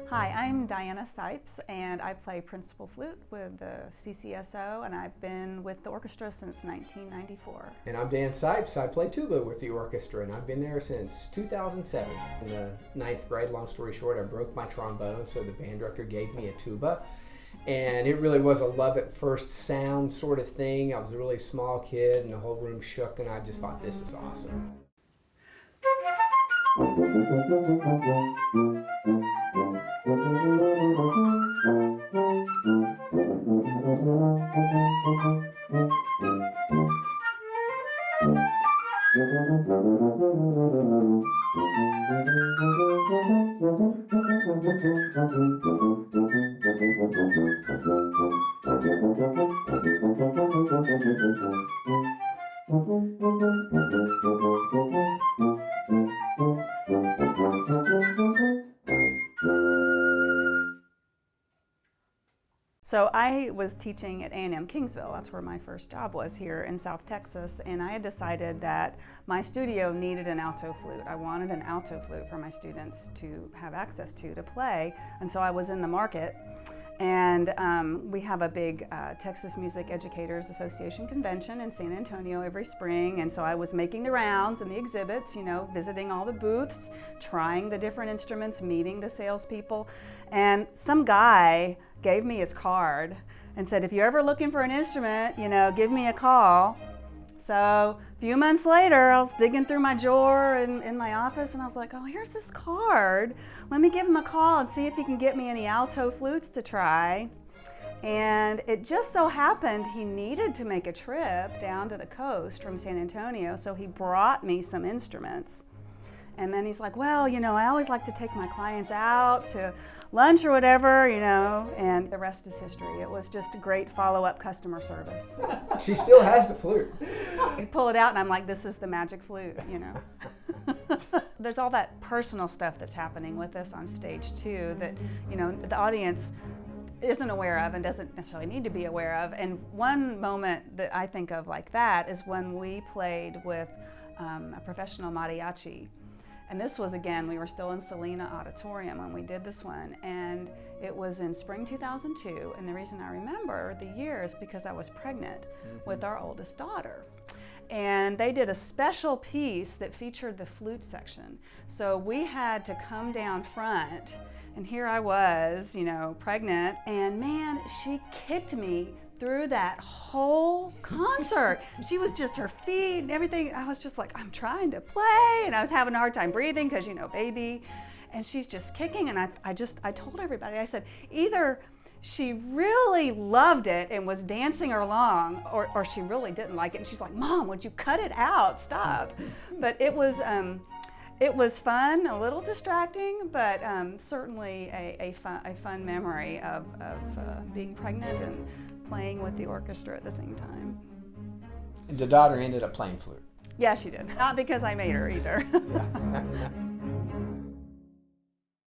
Hi, I'm Diana Sipes, and I play principal flute with the CCSO, and I've been with the orchestra since 1994. And I'm Dan Sipes. I play tuba with the orchestra, and I've been there since 2007. In the 9th grade, long story short, I broke my trombone, so the band director gave me a tuba. And it really was a love at first sound sort of thing. I was a really small kid, and the whole room shook, and I just thought, this is awesome. So I was teaching at A&M Kingsville. That's where my first job was, here in South Texas, and I had decided that my studio needed an alto flute. I wanted an alto flute for my students to have access to play, and so I was in the market. And we have a big Texas Music Educators Association convention in San Antonio every spring, and so I was making the rounds and the exhibits, you know, visiting all the booths, trying the different instruments, meeting the salespeople, and some guy gave me his card and said, if you're ever looking for an instrument, you know, give me a call. So a few months later, I was digging through my drawer in my office, and I was like, oh, here's this card. Let me give him a call and see if he can get me any alto flutes to try. And it just so happened he needed to make a trip down to the coast from San Antonio, so he brought me some instruments. And then he's like, well, you know, I always like to take my clients out to lunch or whatever, you know, and the rest is history. It was just a great follow-up customer service. She still has the flute. You pull it out and I'm like, this is the magic flute, you know. There's all that personal stuff that's happening with us on stage too that, you know, the audience isn't aware of and doesn't necessarily need to be aware of. And one moment that I think of like that is when we played with a professional mariachi. And this was, again, we were still in Salina Auditorium when we did this one, and it was in spring 2002, and the reason I remember the year is because I was pregnant with our oldest daughter. And they did a special piece that featured the flute section. So we had to come down front, and here I was, you know, pregnant, and man, she kicked me through that whole concert. She was just, her feet and everything. I was just like, I'm trying to play, and I was having a hard time breathing because, you know, baby. And she's just kicking, and I told everybody, I said, either she really loved it and was dancing along, or she really didn't like it. And she's like, Mom, would you cut it out? Stop. But it was fun, a little distracting, but certainly a fun memory of being pregnant and playing with the orchestra at the same time. And the daughter ended up playing flute. Yeah, she did. Not because I made her either.